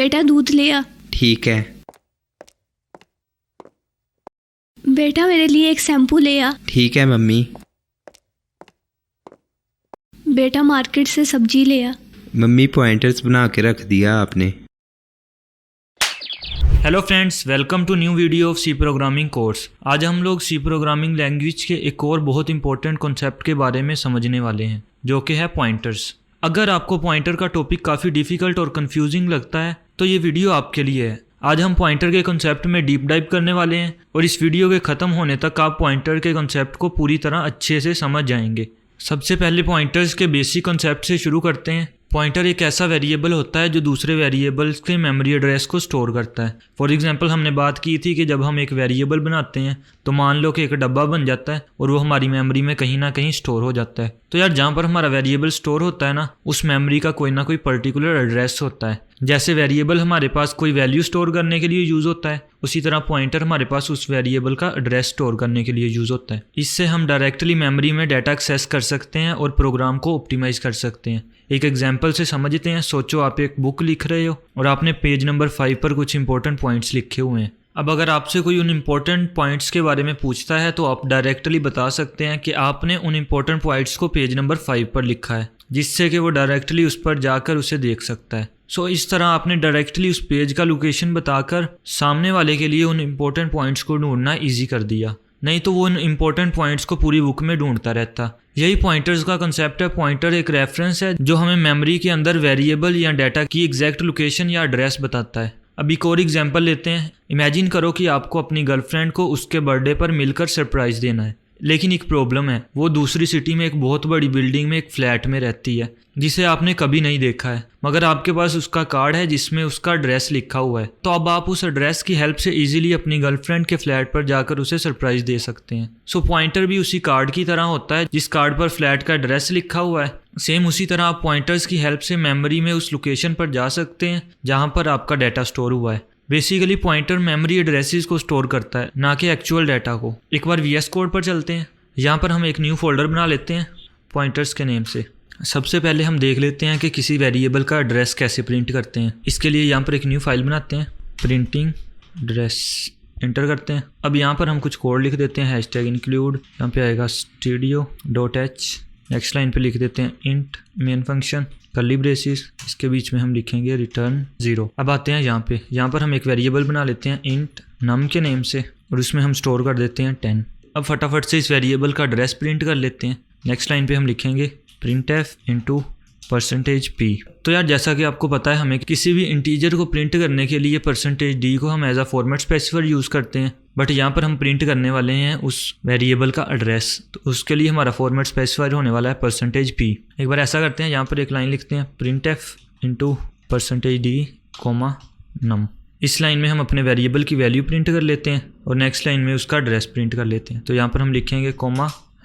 बेटा दूध ले आ। ठीक है। बेटा मेरे लिए एक शैम्पू ले आ। ठीक है मम्मी। बेटा मार्केट से सब्जी ले आ। मम्मी पॉइंटर्स बना के रख दिया आपने। Hello friends, welcome to new video of C programming course. आज हम लोग सी प्रोग्रामिंग लैंग्वेज के एक और बहुत इंपॉर्टेंट कॉन्सेप्ट के बारे में समझने वाले हैं, जो कि है पॉइंटर्स। अगर आपको पॉइंटर का टॉपिक काफ़ी डिफिकल्ट और कंफ्यूजिंग लगता है तो ये वीडियो आपके लिए है। आज हम पॉइंटर के कॉन्सेप्ट में डीप डाइव करने वाले हैं और इस वीडियो के ख़त्म होने तक आप पॉइंटर के कॉन्सेप्ट को पूरी तरह अच्छे से समझ जाएंगे। सबसे पहले पॉइंटर्स के बेसिक कॉन्सेप्ट से शुरू करते हैं। पॉइंटर एक ऐसा वेरिएबल होता है जो दूसरे वेरिएबल्स के मेमोरी एड्रेस को स्टोर करता है। फॉर एग्जांपल हमने बात की थी कि जब हम एक वेरिएबल बनाते हैं तो मान लो कि एक डब्बा बन जाता है और वो हमारी मेमोरी में कहीं ना कहीं स्टोर हो जाता है। तो यार जहाँ पर हमारा वेरिएबल स्टोर होता है ना, उस मेमोरी का कोई ना कोई पर्टिकुलर एड्रेस होता है। जैसे वेरिएबल हमारे पास कोई वैल्यू स्टोर करने के लिए यूज़ होता है, उसी तरह पॉइंटर हमारे पास उस वेरिएबल का एड्रेस स्टोर करने के लिए यूज़ होता है। इससे हम डायरेक्टली मेमोरी में डाटा एक्सेस कर सकते हैं और प्रोग्राम को ऑप्टिमाइज कर सकते हैं। एक एग्जांपल से समझते हैं। सोचो आप एक बुक लिख रहे हो और आपने पेज नंबर 5 पर कुछ इंपॉर्टेंट पॉइंट्स लिखे हुए हैं। अब अगर आपसे कोई उन इंपॉर्टेंट पॉइंट्स के बारे में पूछता है तो आप डायरेक्टली बता सकते हैं कि आपने उन इंपॉर्टेंट पॉइंट्स को पेज नंबर 5 पर लिखा है, जिससे कि वो डायरेक्टली उस पर जाकर उसे देख सकता है। सो इस तरह आपने डायरेक्टली उस पेज का लोकेशन बताकर सामने वाले के लिए उन इंपॉर्टेंट पॉइंट्स को ढूंढना ईजी कर दिया। नहीं तो वो उन इंपॉर्टेंट पॉइंट्स को पूरी बुक में ढूंढता रहता। यही पॉइंटर्स का कंसेप्ट है। पॉइंटर एक रेफरेंस है जो हमें मेमोरी के अंदर वेरिएबल या डाटा की एग्जैक्ट लोकेशन या एड्रेस बताता है। अब एक और एग्जांपल लेते हैं। इमेजिन करो कि आपको अपनी गर्लफ्रेंड को उसके बर्थडे पर मिलकर सरप्राइज देना है, लेकिन एक प्रॉब्लम है। वो दूसरी सिटी में एक बहुत बड़ी बिल्डिंग में एक फ्लैट में रहती है जिसे आपने कभी नहीं देखा है, मगर आपके पास उसका कार्ड है जिसमें उसका एड्रेस लिखा हुआ है। तो अब आप उस एड्रेस की हेल्प से इजीली अपनी गर्लफ्रेंड के फ्लैट पर जाकर उसे सरप्राइज दे सकते हैं। सो पॉइंटर भी उसी कार्ड की तरह होता है जिस कार्ड पर फ्लैट का एड्रेस लिखा हुआ है। सेम उसी तरह आप पॉइंटर्स की हेल्प से मेमोरी में उस लोकेशन पर जा सकते हैं जहाँ पर आपका डाटा स्टोर हुआ है। बेसिकली पॉइंटर मेमोरी एड्रेसेस को स्टोर करता है, ना कि एक्चुअल डाटा को। एक बार VS कोड पर चलते हैं। यहाँ पर हम एक न्यू फोल्डर बना लेते हैं पॉइंटर्स के नेम से। सबसे पहले हम देख लेते हैं कि किसी वेरिएबल का एड्रेस कैसे प्रिंट करते हैं। इसके लिए यहाँ पर एक न्यू फाइल बनाते हैं, प्रिंटिंग एड्रेस, एंटर करते हैं। अब यहाँ पर हम कुछ कोड लिख देते हैं, #include, यहाँ पे आएगा studio.h। नेक्स्ट लाइन पे लिख देते हैं int main function curly braces, इसके बीच में हम लिखेंगे रिटर्न 0। अब आते हैं यहाँ पर हम एक वेरिएबल बना लेते हैं int num के नेम से और उसमें हम स्टोर कर देते हैं 10। अब फटाफट से इस वेरिएबल का एड्रेस प्रिंट कर लेते हैं। नेक्स्ट लाइन पे हम लिखेंगे printf into %p। तो यार जैसा कि आपको पता है, हमें किसी भी इंटीजर को प्रिंट करने के लिए %d को हम as a format specifier use करते हैं, बट यहाँ पर हम प्रिंट करने वाले हैं उस वेरिएबल का एड्रेस। तो उसके लिए हमारा फॉर्मेट स्पेसिफायर होने वाला है %p। एक बार ऐसा करते हैं, यहाँ पर एक लाइन लिखते हैं printf into %d, num। इस लाइन में हम अपने वेरिएबल की वैल्यू प्रिंट कर लेते हैं और नेक्स्ट लाइन में उसका एड्रेस प्रिंट कर लेते हैं। तो यहाँ पर हम लिखेंगे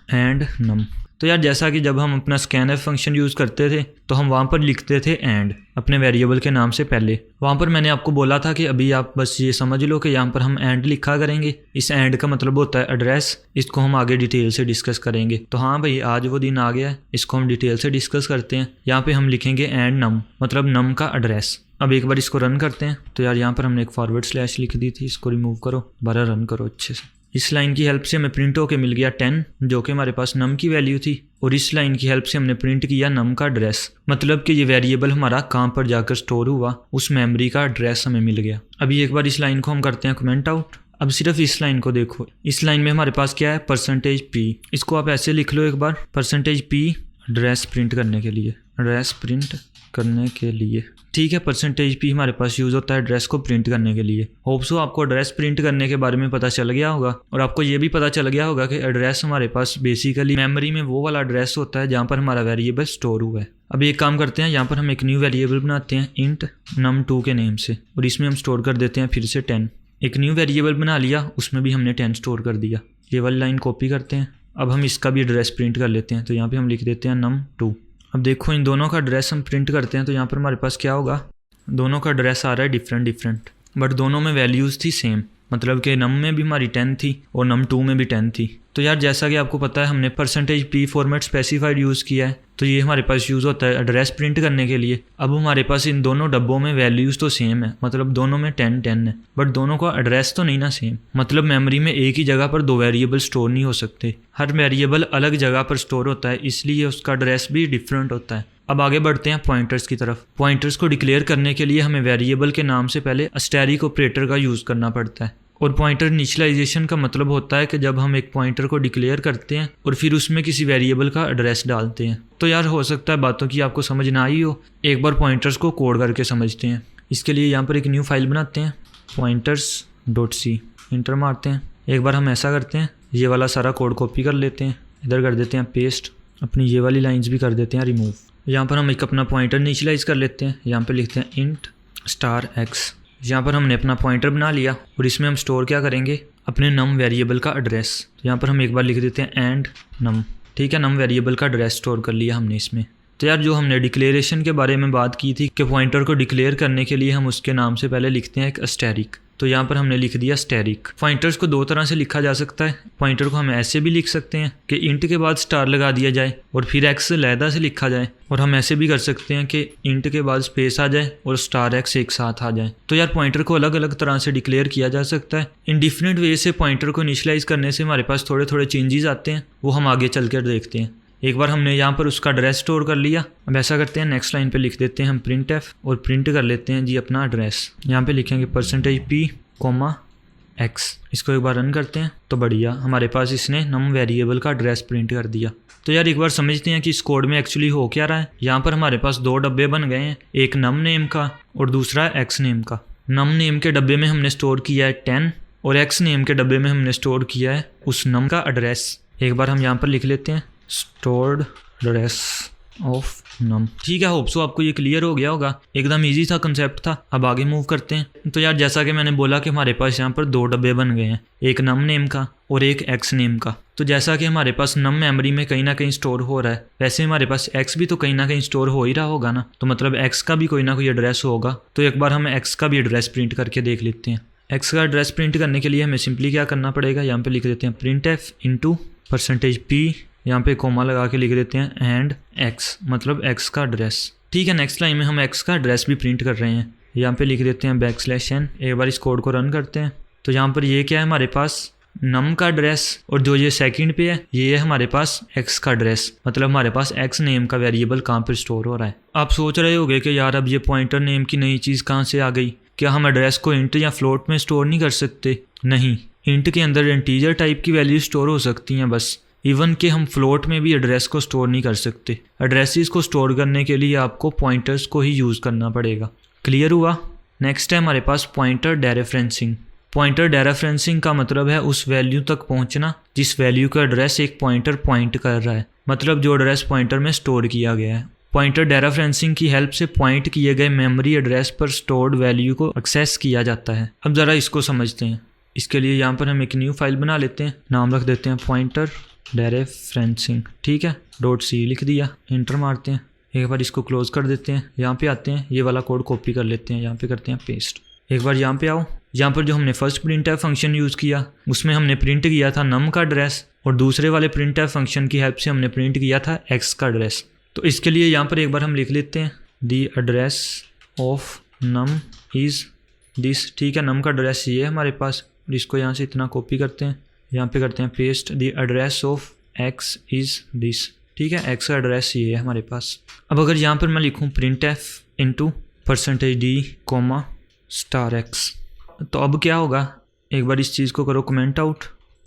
एंड नम। तो यार जैसा कि जब हम अपना scanf फंक्शन यूज़ करते थे तो हम वहाँ पर लिखते थे एंड अपने वेरिएबल के नाम से पहले। वहाँ पर मैंने आपको बोला था कि अभी आप बस ये समझ लो कि यहाँ पर हम एंड लिखा करेंगे। इस एंड का मतलब होता है एड्रेस। इसको हम आगे डिटेल से डिस्कस करेंगे। तो हाँ भाई, आज वो दिन आ गया है, इसको हम डिटेल से डिस्कस करते हैं। यहाँ पे हम लिखेंगे एंड नम, मतलब नम का एड्रेस। अब एक बार इसको रन करते हैं। तो यार यहाँ पर हमने एक फॉरवर्ड स्लैश लिख दी थी, इसको रिमूव करो, दोबारा रन करो अच्छे से। इस लाइन की हेल्प से हमें प्रिंट होके मिल गया 10, जो कि हमारे पास नम की वैल्यू थी, और इस लाइन की हेल्प से हमने प्रिंट किया नम का एड्रेस, मतलब कि ये वेरिएबल हमारा कहाँ पर जाकर स्टोर हुआ, उस मेमोरी का एड्रेस हमें मिल गया। अभी एक बार इस लाइन को हम करते हैं कमेंट आउट। अब सिर्फ इस लाइन को देखो। इस लाइन में हमारे पास क्या है, %p। इसको आप ऐसे लिख लो एक बार, %p एड्रेस प्रिंट करने के लिए, एड्रेस प्रिंट करने के लिए। ठीक है, %p हमारे पास यूज़ होता है एड्रेस को प्रिंट करने के लिए। होप सो आपको एड्रेस प्रिंट करने के बारे में पता चल गया होगा, और आपको ये भी पता चल गया होगा कि एड्रेस हमारे पास बेसिकली मेमोरी में वो वाला एड्रेस होता है जहाँ पर हमारा वेरिएबल स्टोर हुआ है। अब एक काम करते हैं, यहाँ पर हम एक न्यू वेरिएबल बनाते हैं int num2 के नेम से, और इसमें हम स्टोर कर देते हैं फिर से 10। एक न्यू वेरिएबल बना लिया, उसमें भी हमने 10 स्टोर कर दिया। ये वाली लाइन कॉपी करते हैं। अब हम इसका भी एड्रेस प्रिंट कर लेते हैं। तो यहाँ पर हम लिख देते हैं num2। अब देखो, इन दोनों का एड्रेस हम प्रिंट करते हैं तो यहाँ पर हमारे पास क्या होगा, दोनों का एड्रेस आ रहा है डिफरेंट, बट दोनों में वैल्यूज़ थी सेम। मतलब कि नम में भी हमारी 10 थी और num2 में भी 10 थी। तो यार जैसा कि आपको पता है हमने %p फॉर्मेट स्पेसिफाइड यूज़ किया है, तो ये हमारे पास यूज़ होता है एड्रेस प्रिंट करने के लिए। अब हमारे पास इन दोनों डब्बों में वैल्यूज़ तो सेम है, मतलब दोनों में 10 है, बट दोनों का एड्रेस तो नहीं ना सेम। मतलब मेमोरी में एक ही जगह पर दो वेरिएबल स्टोर नहीं हो सकते, हर वेरिएबल अलग जगह पर स्टोर होता है, इसलिए उसका एड्रेस भी डिफरेंट होता है। अब आगे बढ़ते हैं पॉइंटर्स की तरफ। पॉइंटर्स को डिक्लेयर करने के लिए हमें वेरिएबल के नाम से पहले अस्टेरिक ऑपरेटर का यूज़ करना पड़ता है। और पॉइंटर इनिशियलाइजेशन का मतलब होता है कि जब हम एक पॉइंटर को डिक्लेयर करते हैं और फिर उसमें किसी वेरिएबल का एड्रेस डालते हैं। तो यार हो सकता है बातों की आपको समझ ना आई हो, एक बार पॉइंटर्स को कोड करके समझते हैं। इसके लिए यहाँ पर एक न्यू फाइल बनाते हैं pointers.c, इंटर मारते हैं। एक बार हम ऐसा करते हैं, ये वाला सारा कोड कॉपी कर लेते हैं, इधर कर देते हैं पेस्ट, अपनी ये वाली लाइन्स भी कर देते हैं रिमूव। यहाँ पर हम एक अपना पॉइंटर इनिशियलाइज कर लेते हैं, यहाँ पर लिखते हैं int $x। यहाँ पर हमने अपना पॉइंटर बना लिया और इसमें हम स्टोर क्या करेंगे, अपने नम वेरिएबल का एड्रेस। तो यहाँ पर हम एक बार लिख देते हैं एंड नम, ठीक है, नम वेरिएबल का एड्रेस स्टोर कर लिया हमने इसमें। तो यार जो हमने डिक्लेरेशन के बारे में बात की थी कि पॉइंटर को डिक्लेयर करने के लिए हम उसके नाम से पहले लिखते हैं एक अस्टेरिक, तो यहाँ पर हमने लिख दिया स्टेरिक। पॉइंटर्स को दो तरह से लिखा जा सकता है। पॉइंटर को हम ऐसे भी लिख सकते हैं कि इंट के बाद स्टार लगा दिया जाए और फिर एक्स अलहदा से लिखा जाए, और हम ऐसे भी कर सकते हैं कि इंट के बाद स्पेस आ जाए और स्टार एक्स एक साथ आ जाए। तो यार पॉइंटर को अलग अलग तरह से डिक्लेयर किया जा सकता है। इन डिफरेंट वे से पॉइंटर को इनिशियलाइज करने से हमारे पास थोड़े थोड़े चेंजेस आते हैं, वो हम आगे चल कर देखते हैं। एक बार हमने यहाँ पर उसका एड्रेस स्टोर कर लिया, अब ऐसा करते हैं नेक्स्ट लाइन पे लिख देते हैं हम printf और प्रिंट कर लेते हैं जी अपना एड्रेस। यहाँ पे लिखेंगे %p, x। इसको एक बार रन करते हैं तो बढ़िया, हमारे पास इसने नम वेरिएबल का एड्रेस प्रिंट कर दिया। तो यार एक बार समझते हैं कि इस कोड में एक्चुअली हो क्या रहा है। यहाँ पर हमारे पास दो डब्बे बन गए हैं, एक नम नेम का और दूसरा एक्स नेम का। नम नेम के डब्बे में हमने स्टोर किया है 10 और एक्स नेम के डब्बे में हमने स्टोर किया है उस नम का एड्रेस। एक बार हम यहाँ पर लिख लेते हैं स्टोर्ड एड्रेस ऑफ नम, ठीक है। होप सो आपको ये क्लियर हो गया होगा, एकदम इजी था, कंसेप्ट था। अब आगे मूव करते हैं। तो यार जैसा कि मैंने बोला कि हमारे पास यहाँ पर दो डब्बे बन गए हैं, एक नम नेम का और एक एक्स नेम का। तो जैसा कि हमारे पास नम मेमोरी में कहीं ना कहीं स्टोर हो रहा है, वैसे हमारे पास एक्स भी तो कहीं ना कहीं स्टोर हो ही रहा होगा ना, तो मतलब एक्स का भी कोई ना कोई एड्रेस होगा। तो एक बार हम एक्स का भी एड्रेस प्रिंट करके देख लेते हैं। एक्स का एड्रेस प्रिंट करने के लिए हमें सिंपली क्या करना पड़ेगा, यहाँ पे लिख देते हैं printf इंटू %p, यहाँ पे कोमा लगा के लिख देते हैं एंड x, मतलब x का एड्रेस, ठीक है। नेक्स्ट लाइन में हम x का एड्रेस भी प्रिंट कर रहे हैं, यहाँ पे लिख देते हैं \n। एक बार इस कोड को रन करते हैं तो यहाँ पर ये क्या है, हमारे पास नम का एड्रेस, और जो ये सेकंड पे है ये है हमारे पास x का एड्रेस, मतलब हमारे पास x नेम का वेरिएबल कहाँ पर स्टोर हो रहा है। आप सोच रहे होगे कि यार अब ये पॉइंटर नेम की नई चीज़ कहाँ से आ गई, क्या हम एड्रेस को इंट या फ्लोट में स्टोर नहीं कर सकते? नहीं, इंट के अंदर इंटीजर टाइप की वैल्यू स्टोर हो सकती हैं बस, इवन कि हम फ्लोट में भी एड्रेस को स्टोर नहीं कर सकते। एड्रेसेस को स्टोर करने के लिए आपको पॉइंटर्स को ही यूज़ करना पड़ेगा। क्लियर हुआ? नेक्स्ट है हमारे पास पॉइंटर डेरेफरेंसिंग। पॉइंटर डेरेफरेंसिंग का मतलब है उस वैल्यू तक पहुंचना जिस वैल्यू का एड्रेस एक पॉइंटर पॉइंट कर रहा है, मतलब जो एड्रेस पॉइंटर में स्टोर किया गया है। पॉइंटर डेरेफरेंसिंग की हेल्प से पॉइंट किए गए मेमोरी एड्रेस पर स्टोर्ड वैल्यू को एक्सेस किया जाता है। अब ज़रा इसको समझते हैं। इसके लिए यहाँ पर हम एक न्यू फाइल बना लेते हैं, नाम रख देते हैं पॉइंटर डेरेफरेंसिंग, ठीक है, .c लिख दिया, इंटर मारते हैं। एक बार इसको क्लोज कर देते हैं। यहाँ पे आते हैं, ये वाला कोड कॉपी कर लेते हैं, यहाँ पे करते हैं पेस्ट। एक बार यहाँ पे आओ, यहाँ पर जो हमने फर्स्ट printf फंक्शन यूज़ किया उसमें हमने प्रिंट किया था नम का एड्रेस, और दूसरे वाले printf फंक्शन की हेल्प से हमने प्रिंट किया था x का एड्रेस। तो इसके लिए यहाँ पर एक बार हम लिख लेते हैं the address of num is this, ठीक है। नम का एड्रेस ये है हमारे पास, इसको यहाँ से इतना कॉपी करते हैं, यहाँ पे करते हैं paste, the address of x is this, ठीक है। x का एड्रेस ये है हमारे पास। अब अगर यहाँ पर मैं लिखूँ printf इंटू %d, $x, तो अब क्या होगा, एक बार इस चीज़ को करो कमेंट आउट।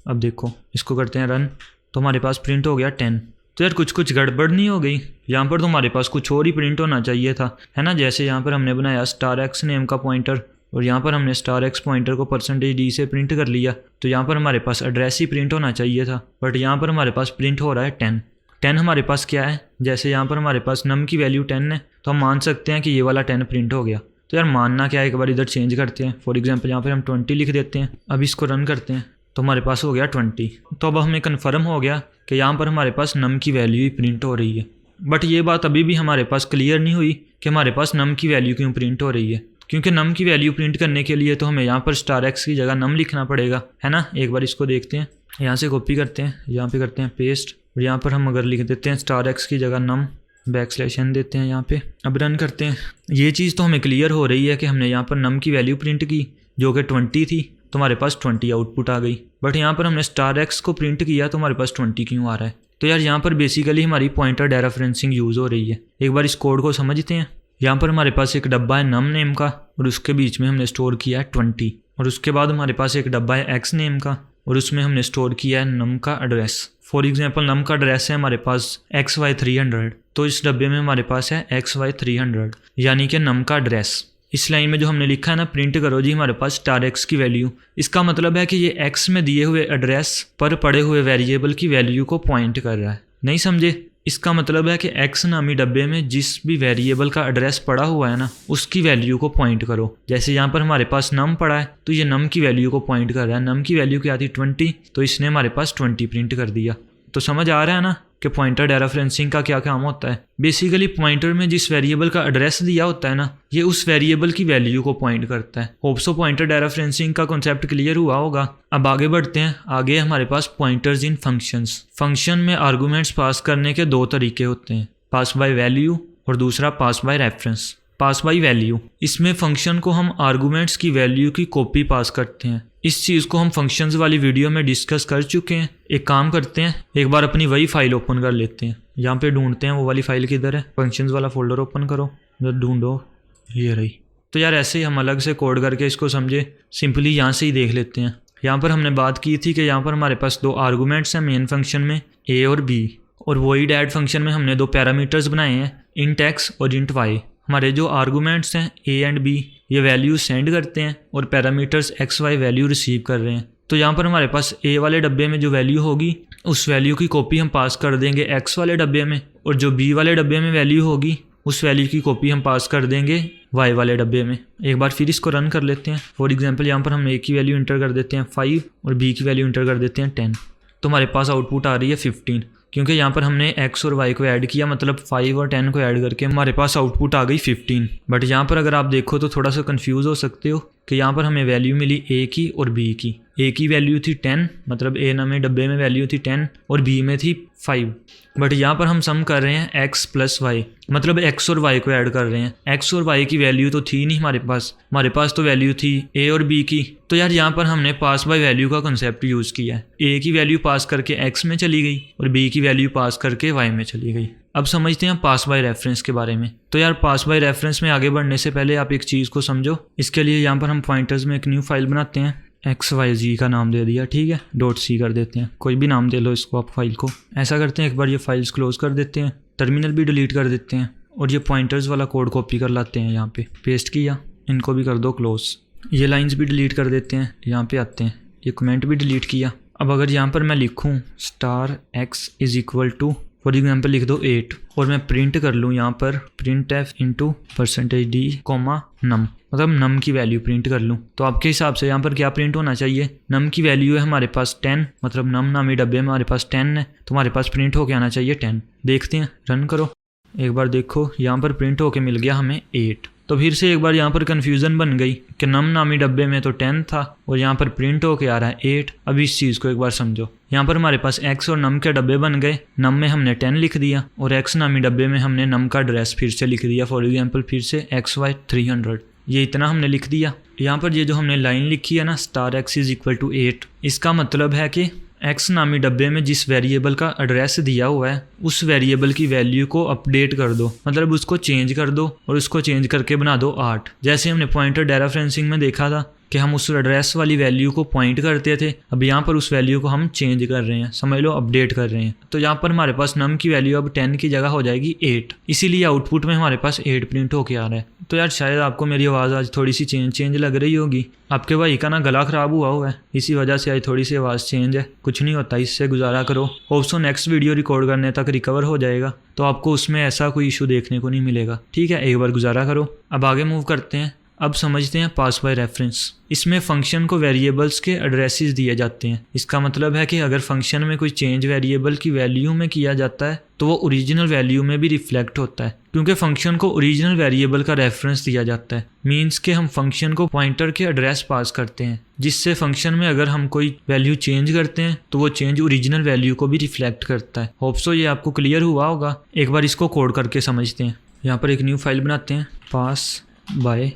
अब देखो इसको करते हैं रन, तो हमारे पास प्रिंट हो गया 10। तो यार कुछ गड़बड़ नहीं हो गई? यहाँ पर तो हमारे पास कुछ और ही प्रिंट होना चाहिए था, है ना। जैसे यहाँ पर हमने बनाया $x नेम का पॉइंटर और यहाँ पर हमने $x पॉइंटर को %d से प्रिंट कर लिया, तो यहाँ पर हमारे पास एड्रेस ही प्रिंट होना चाहिए था, बट यहाँ पर हमारे पास प्रिंट हो रहा है 10। 10 हमारे पास क्या है, जैसे यहाँ पर हमारे पास नम की वैल्यू 10 है, तो हम मान सकते हैं कि ये वाला 10 प्रिंट हो गया। तो यार मानना क्या है, एक बार इधर चेंज करते हैं। फॉर एग्जांपल यहाँ पर हम 20 लिख देते हैं। अब इसको रन करते हैं तो हमारे पास हो गया 20। तो अब हमें कन्फर्म हो गया कि यहाँ पर हमारे पास नम की वैल्यू ही प्रिंट हो रही है। बट ये बात अभी भी हमारे पास क्लियर नहीं हुई कि हमारे पास नम की वैल्यू क्यों प्रिंट हो रही है। क्योंकि नम की वैल्यू प्रिंट करने के लिए तो हमें यहाँ पर स्टार एक्स की जगह नम लिखना पड़ेगा, है ना। एक बार इसको देखते हैं, यहाँ से कॉपी करते हैं, यहाँ पे करते हैं पेस्ट, और यहाँ पर हम अगर लिख देते हैं स्टार एक्स की जगह नम \n देते हैं यहाँ पे। अब रन करते हैं। ये चीज़ तो हमें क्लियर हो रही है कि हमने यहाँ पर नम की वैल्यू प्रिंट की जो कि 20 थी, तो हमारे पास 20 आउटपुट आ गई। बट यहाँ पर हमने स्टार एक्स को प्रिंट किया तो हमारे पास 20 क्यों आ रहा है? तो यार यहाँ पर बेसिकली हमारी पॉइंटर डेरेफरेंसिंग यूज़ हो रही है। एक बार इस कोड को समझते हैं। यहाँ पर हमारे पास एक डब्बा है नम नेम का, और उसके बीच में हमने स्टोर किया है 20, और उसके बाद हमारे पास एक डब्बा है एक्स नेम का, और उसमें हमने स्टोर किया है नम का एड्रेस। फॉर एग्जांपल नम का एड्रेस है हमारे पास XY300, तो इस डब्बे में हमारे पास है XY300 यानी कि नम का एड्रेस। इस लाइन में जो हमने लिखा है ना, प्रिंट करो जी हमारे पास स्टार एक्स की वैल्यू, इसका मतलब है कि ये एक्स में दिए हुए एड्रेस पर पड़े हुए वेरिएबल की वैल्यू को पॉइंट कर रहा है। नहीं समझे? इसका मतलब है कि एक्स नामी डब्बे में जिस भी वेरिएबल का एड्रेस पड़ा हुआ है ना, उसकी वैल्यू को पॉइंट करो। जैसे यहाँ पर हमारे पास नम पड़ा है तो ये नम की वैल्यू को पॉइंट कर रहा है। नम की वैल्यू क्या थी? 20, तो इसने हमारे पास 20 प्रिंट कर दिया। तो समझ आ रहा है ना कि पॉइंटर डेरेफरेंसिंग का क्या काम होता है। बेसिकली पॉइंटर में जिस वेरिएबल का एड्रेस दिया होता है ना, ये उस वेरिएबल की वैल्यू को पॉइंट करता है। होप सो पॉइंटर डेरेफरेंसिंग का कॉन्सेप्ट क्लियर हुआ होगा। अब आगे बढ़ते हैं। आगे हमारे पास पॉइंटर्स इन फंक्शंस। फंक्शन में आर्गूमेंट्स पास करने के दो तरीके होते हैं, पास बाय वैल्यू और दूसरा pass by reference. Pass by value, इसमें फंक्शन को हम आर्गूमेंट्स की वैल्यू की कॉपी पास करते हैं। इस चीज़ को हम फंक्शंस वाली वीडियो में डिस्कस कर चुके हैं। एक काम करते हैं, एक बार अपनी वही फाइल ओपन कर लेते हैं। यहाँ पे ढूंढते हैं वो वाली फाइल किधर है। फंक्शंस वाला फोल्डर ओपन करो, जब ढूंढो, ये रही। तो यार ऐसे ही हम अलग से कोड करके इसको समझे, सिंपली यहाँ से ही देख लेते हैं। यहाँ पर हमने बात की थी कि यहाँ पर हमारे पास दो आर्गूमेंट्स हैं मेन फंक्शन में, ए और बी, और वही ऐड फंक्शन में हमने दो पैरामीटर्स बनाए हैं, इंट एक्स और इंट वाई। हमारे जो आर्गूमेंट्स हैं ए एंड बी, ये वैल्यू सेंड करते हैं और parameters x y value receive कर रहे हैं। तो यहाँ पर हमारे पास ए वाले डब्बे में जो वैल्यू होगी, उस वैल्यू की कॉपी हम पास कर देंगे एक्स वाले डब्बे में, और जो बी वाले डब्बे में वैल्यू होगी, उस वैल्यू की कॉपी हम पास कर देंगे वाई वाले डब्बे में। एक बार फिर इसको रन कर लेते हैं। फॉर एग्जांपल यहाँ पर हम ए की वैल्यू इंटर कर देते हैं 5 और बी की वैल्यू इंटर कर देते हैं 10। तो हमारे पास आउटपुट आ रही है 15, क्योंकि यहाँ पर हमने x और y को ऐड किया, मतलब 5 और 10 को ऐड करके हमारे पास आउटपुट आ गई 15। बट यहाँ पर अगर आप देखो तो थोड़ा सा कंफ्यूज हो सकते हो कि यहाँ पर हमें वैल्यू मिली a की और b की। a की वैल्यू थी 10, मतलब a नामे डब्बे में वैल्यू थी 10 और b में थी 5। बट यहाँ पर हम सम कर रहे हैं x प्लस वाई, मतलब x और y को ऐड कर रहे हैं। x और y की वैल्यू तो थी नहीं हमारे पास तो वैल्यू थी a और b की। तो यार यहाँ पर हमने पास बाय वैल्यू का कंसेप्ट यूज़ किया है। a की वैल्यू पास करके x में चली गई और b की वैल्यू पास करके y में चली गई। अब समझते हैं पास बाय रेफरेंस के बारे में। तो यार पास बाय रेफरेंस में आगे बढ़ने से पहले आप एक चीज़ को समझो। इसके लिए यहाँ पर हम पॉइंटर्स में एक न्यू फाइल बनाते हैं, XYZ का नाम दे दिया, ठीक है, .c कर देते हैं, कोई भी नाम दे लो इसको आप फाइल को। ऐसा करते हैं, एक बार ये फाइल्स क्लोज कर देते हैं, टर्मिनल भी डिलीट कर देते हैं, और ये पॉइंटर्स वाला कोड कॉपी कर लाते हैं। यहाँ पे पेस्ट किया, इनको भी कर दो क्लोज। ये लाइंस भी डिलीट कर देते हैं, यहाँ पे आते हैं, ये कमेंट भी डिलीट किया। अब अगर यहाँ पर मैं लिखूँ star x is equal to, for example लिख दो 8, और मैं प्रिंट कर लूँ यहाँ पर print F into %d comma num, मतलब नम की वैल्यू प्रिंट कर लूँ, तो आपके हिसाब से यहाँ पर क्या प्रिंट होना चाहिए? नम की वैल्यू है हमारे पास 10, मतलब नम नामी डब्बे में हमारे पास 10 है, तो हमारे पास प्रिंट होके आना चाहिए 10। देखते हैं, रन करो, एक बार देखो यहाँ पर प्रिंट होके मिल गया हमें 8। तो फिर से एक बार यहाँ पर कन्फ्यूज़न बन गई कि नम नामी डब्बे में तो 10 था और यहाँ पर प्रिंट होके आ रहा है 8। अब इस चीज़ को एक बार समझो। यहाँ पर हमारे पास x और नम के डब्बे बन गए, नम में हमने 10 लिख दिया और x नामी डब्बे में हमने नम का एड्रेस फिर से लिख दिया। फॉर एग्जांपल फिर से XY300, ये इतना हमने लिख दिया। यहाँ पर ये जो हमने लाइन लिखी है ना, star x is equal to 8, इसका मतलब है कि x नामी डब्बे में जिस वेरिएबल का एड्रेस दिया हुआ है, उस वेरिएबल की वैल्यू को अपडेट कर दो, मतलब उसको चेंज कर दो, और उसको चेंज करके बना दो 8। जैसे हमने पॉइंटर डेरेफरेंसिंग में देखा था कि हम उस एड्रेस वाली वैल्यू को पॉइंट करते थे, अब यहाँ पर उस वैल्यू को हम चेंज कर रहे हैं, समझ लो अपडेट कर रहे हैं। तो यहाँ पर हमारे पास नम की वैल्यू अब 10 की जगह हो जाएगी 8, इसीलिए आउटपुट में हमारे पास 8 प्रिंट होके आ रहा है। तो यार शायद आपको मेरी आवाज़ आज थोड़ी सी चेंज लग रही होगी। आपके भाई का ना गला ख़राब हुआ है, इसी वजह से आज थोड़ी सी आवाज़ चेंज है। कुछ नहीं होता, इससे गुजारा करो। होप्सो नेक्स्ट वीडियो रिकॉर्ड करने तक रिकवर हो जाएगा, तो आपको उसमें ऐसा कोई इशू देखने को नहीं मिलेगा, ठीक है। एक बार गुजारा करो। अब आगे मूव करते हैं। अब समझते हैं पास बाय रेफरेंस। इसमें फंक्शन को वेरिएबल्स के एड्रेसेस दिए जाते हैं। इसका मतलब है कि अगर फंक्शन में कोई चेंज वेरिएबल की वैल्यू में किया जाता है तो वो ओरिजिनल वैल्यू में भी रिफ्लेक्ट होता है, क्योंकि फंक्शन को ओरिजिनल वेरिएबल का रेफरेंस दिया जाता है। मीन्स के हम फंक्शन को पॉइंटर के एड्रेस पास करते हैं, जिससे फंक्शन में अगर हम कोई वैल्यू चेंज करते हैं तो वो चेंज ओरिजिनल वैल्यू को भी रिफ्लेक्ट करता है। होप सो ये आपको क्लियर हुआ होगा। एक बार इसको कोड करके समझते हैं। यहाँ पर एक न्यू फाइल बनाते हैं, पास बाय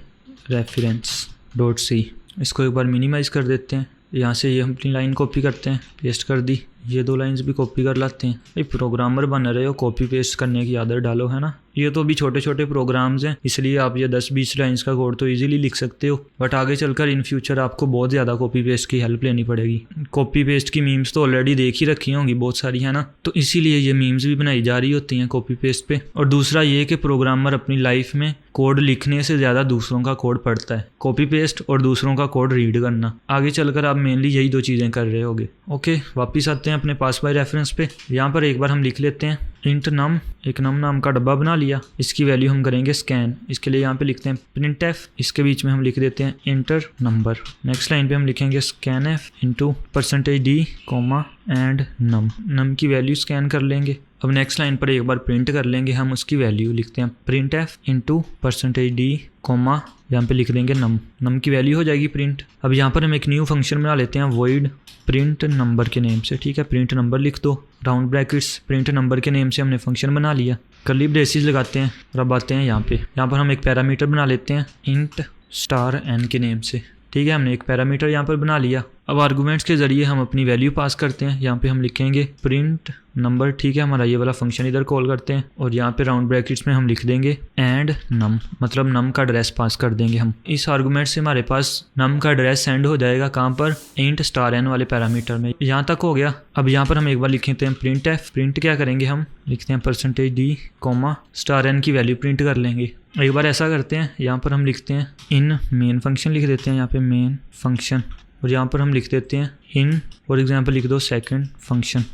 रेफरेंस .c। इसको एक बार मिनिमाइज़ कर देते हैं। यहाँ से ये अपनी लाइन कॉपी करते हैं, पेस्ट कर दी। ये 2 लाइंस भी कॉपी कर लाते हैं। भाई प्रोग्रामर बन रहे हो, कॉपी पेस्ट करने की आदत डालो, है ना। ये तो अभी छोटे छोटे प्रोग्राम्स हैं, इसलिए आप ये 10-20 लाइंस का कोड तो इजीली लिख सकते हो, बट आगे चलकर इन फ्यूचर आपको बहुत ज़्यादा कॉपी पेस्ट की हेल्प लेनी पड़ेगी। कॉपी पेस्ट की मीम्स तो ऑलरेडी देख ही रखी होंगी बहुत सारी, है ना, तो इसीलिए ये मीम्स भी बनाई जा रही होती हैं कॉपी पेस्ट पे। और दूसरा ये कि प्रोग्रामर अपनी लाइफ में कोड लिखने से ज़्यादा दूसरों का कोड पढ़ता है, कॉपी पेस्ट और दूसरों का कोड रीड करना। आगे चलकर आप मेनली यही 2 चीज़ें कर रहे होगे। ओके, वापिस आते हैं अपने पास बाय रेफरेंस पे। यहाँ पर एक बार हम लिख लेते हैं इंट नम, एक नम नाम का डब्बा बना लिया। इसकी वैल्यू हम करेंगे स्कैन। इसके लिए यहाँ पे लिखते हैं प्रिंट एफ, इसके बीच में हम लिख देते हैं इंटर नंबर। नेक्स्ट लाइन पे हम लिखेंगे scanf into %d comma and num की वैल्यू स्कैन कर लेंगे। अब नेक्स्ट लाइन पर एक बार प्रिंट कर लेंगे हम उसकी वैल्यू, लिखते हैं print F into %d comma, यहाँ पे लिख देंगे नम की वैल्यू हो जाएगी प्रिंट। अब यहाँ पर हम एक न्यू फंक्शन बना लेते हैं वॉइड प्रिंट नंबर के नेम से। ठीक है, प्रिंट नंबर लिख दो, राउंड ब्रैकेट्स, प्रिंट नंबर के नेम से हमने फंक्शन बना लिया। कर्ली ब्रेसेस लगाते हैं और अब आते हैं यहाँ पर हम एक पैरामीटर बना लेते हैं इंट स्टार n के नेम से। ठीक है, हमने एक पैरामीटर यहाँ पर बना लिया। अब आर्गुमेंट्स के जरिए हम अपनी वैल्यू पास करते हैं। यहाँ पे हम लिखेंगे प्रिंट नंबर। ठीक है, हमारा ये वाला फंक्शन इधर कॉल करते हैं और यहाँ पे राउंड ब्रैकेट्स में हम लिख देंगे एंड नम, मतलब नम का एड्रेस पास कर देंगे हम। इस आर्गुमेंट से हमारे पास नम का एड्रेस सेंड हो जाएगा, कहाँ पर, इंट स्टार n वाले पैरामीटर में। यहाँ तक हो गया। अब यहाँ पर हम एक बार लिखते हैं प्रिंट एफ, प्रिंट क्या करेंगे हम, लिखते हैं %d कॉमा स्टार n की वैल्यू प्रिंट कर लेंगे। एक बार ऐसा करते हैं, यहाँ पर हम लिखते हैं इन मेन फंक्शन, लिख देते हैं यहाँ पे मेन फंक्शन, और यहाँ पर हम लिख देते हैं इन, फॉर एग्जांपल लिख दो सेकंड फंक्शन।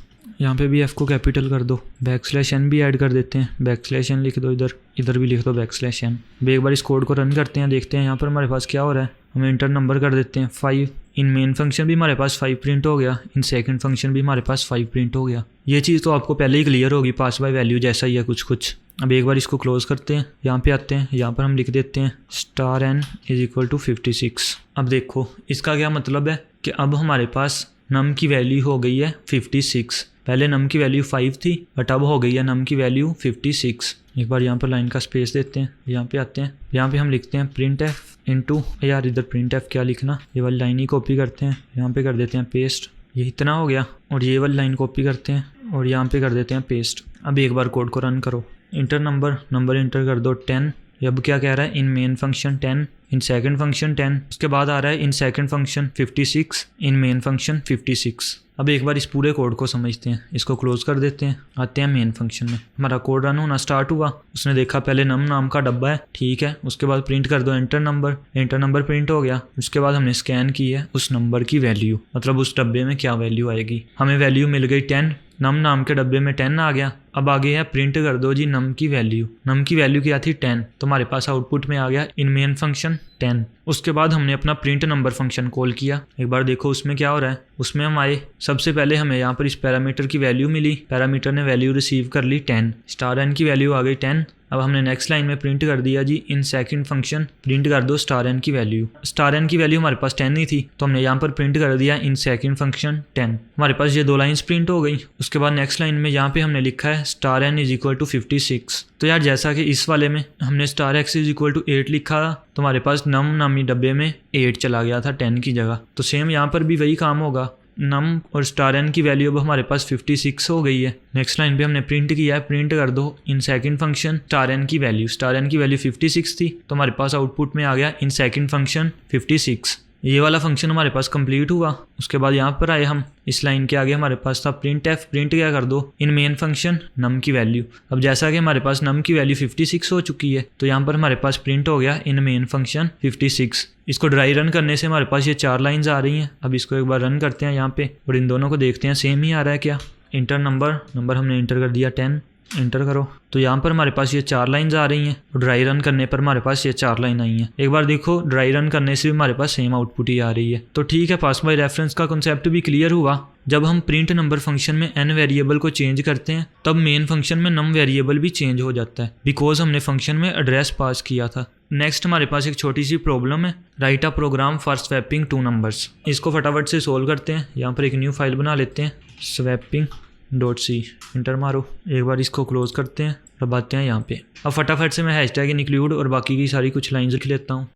यहाँ पे भी f को कैपिटल कर दो, \n भी ऐड कर देते हैं, \n लिख दो, इधर भी लिख दो \n। एक बार इस कोड को रन करते हैं, देखते हैं यहाँ पर हमारे पास क्या हो रहा है। हम इंटर नंबर कर देते हैं 5। इन मेन फंक्शन भी हमारे पास 5 प्रिंट हो गया, इन सेकंड फंक्शन भी हमारे पास 5 प्रिंट हो गया। ये चीज़ तो आपको पहले ही क्लियर होगी, पास बाय वैल्यू जैसा ही है कुछ। अब एक बार इसको क्लोज करते हैं, यहाँ पे आते हैं, यहाँ पर हम लिख देते हैं स्टार n = 56। अब देखो इसका क्या मतलब है कि अब हमारे पास नम की वैल्यू हो गई है 56। पहले नम की वैल्यू 5 थी, बट अब हो गई है नम की वैल्यू 56। एक बार यहाँ पर लाइन का स्पेस देते हैं, यहाँ पे आते हैं, यहाँ पे हम लिखते हैं प्रिंट एफ इंटू, यार इधर प्रिंट एफ क्या लिखना, ये वाली लाइन ही कॉपी करते हैं, यहाँ पे कर देते हैं पेस्ट। ये इतना हो गया, और ये वाली लाइन कॉपी करते हैं और यहाँ पे कर देते हैं पेस्ट। अब एक बार कोड को रन करो, इंटर नंबर इंटर कर दो 10। अब क्या कह रहा है, in main function 10, in second function 10, उसके बाद आ रहा है in second function 56, in main function 56। अब एक बार इस पूरे कोड को समझते हैं, इसको क्लोज कर देते हैं, आते हैं मेन फंक्शन में। हमारा कोड रन होना स्टार्ट हुआ, उसने देखा पहले नम नाम का डब्बा है, ठीक है, उसके बाद प्रिंट कर दो इंटर नंबर प्रिंट हो गया। उसके बाद हमने स्कैन की है उस नंबर की वैल्यू, मतलब उस डब्बे में क्या वैल्यू आएगी। हमें वैल्यू मिल गई 10, नम नाम के डब्बे में 10 आ गया। अब आगे है प्रिंट कर दो जी नम की वैल्यू क्या थी 10, तो हमारे पास आउटपुट में आ गया इन मेन फंक्शन 10। उसके बाद हमने अपना प्रिंट नंबर फंक्शन कॉल किया। एक बार देखो उसमें क्या हो रहा है, उसमें हम आए, सबसे पहले हमें यहाँ पर इस पैरामीटर की वैल्यू मिली, पैरामीटर ने वैल्यू रिसीव कर ली 10, स्टार n की वैल्यू आ गई 10। अब हमने नेक्स्ट लाइन में प्रिंट कर दिया जी इन सेकंड फंक्शन प्रिंट कर दो स्टार n की वैल्यू। स्टार n की वैल्यू हमारे पास 10 नहीं थी, तो हमने यहाँ पर प्रिंट कर दिया इन सेकंड फंक्शन 10। हमारे पास ये 2 लाइंस प्रिंट हो गई। उसके बाद नेक्स्ट लाइन में यहाँ पे हमने लिखा है स्टार n = 56। तो यार जैसा कि इस वाले में हमने स्टार x = 8 लिखा था, तो हमारे पास नम नामी डब्बे में 8 चला गया था 10 की जगह। तो सेम यहाँ पर भी वही काम होगा, नम और स्टार n की वैल्यू अब हमारे पास 56 हो गई है। नेक्स्ट लाइन पे हमने प्रिंट किया है, प्रिंट कर दो इन सेकंड फंक्शन स्टार n की वैल्यू 56 थी, तो हमारे पास आउटपुट में आ गया इन सेकंड फंक्शन 56। ये वाला फंक्शन हमारे पास कंप्लीट हुआ। उसके बाद यहाँ पर आए हम, इस लाइन के आगे हमारे पास था प्रिंट एफ, प्रिंट क्या कर दो इन मेन फंक्शन नम की वैल्यू। अब जैसा कि हमारे पास नम की वैल्यू 56 हो चुकी है, तो यहाँ पर हमारे पास प्रिंट हो गया इन मेन फंक्शन 56। इसको ड्राई रन करने से हमारे पास ये 4 लाइंस आ रही हैं। अब इसको एक बार रन करते हैं यहाँ पे, और इन दोनों को देखते हैं सेम ही आ रहा है क्या। इंटर नंबर हमने इंटर कर दिया 10, इंटर करो। तो यहाँ पर हमारे पास ये 4 लाइंस आ रही हैं और ड्राई रन करने पर हमारे पास ये 4 लाइन आई हैं। एक बार देखो ड्राई रन करने से भी हमारे पास सेम आउटपुट ही आ रही है। तो ठीक है, पास बाय रेफरेंस का कॉन्सेप्ट भी क्लियर हुआ। जब हम प्रिंट नंबर फंक्शन में n वेरिएबल को चेंज करते हैं तब मेन फंक्शन में num वेरिएबल भी चेंज हो जाता है, बिकॉज हमने फंक्शन में एड्रेस पास किया था। नेक्स्ट हमारे पास एक छोटी सी प्रॉब्लम है, write a program for swapping 2 numbers. इसको फटाफट से सोल्व करते हैं। यहाँ पर एक न्यू फाइल बना लेते हैं, swapping.c, इंटर मारो। एक बार इसको क्लोज करते हैं, अब आते हैं यहाँ पे। अब फटाफट से मैं हैशटैग इंक्लूड और बाकी की सारी कुछ लाइन्स लिख लेता हूँ।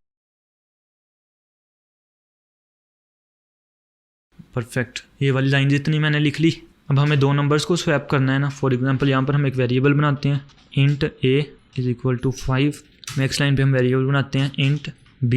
परफेक्ट, ये वाली लाइन जितनी मैंने लिख ली। अब हमें 2 नंबर्स को स्वैप करना है ना। फॉर एग्जांपल यहाँ पर हम एक वेरिएबल बनाते हैं int a is equal to 5। Next line पे हम वेरिएबल बनाते हैं int b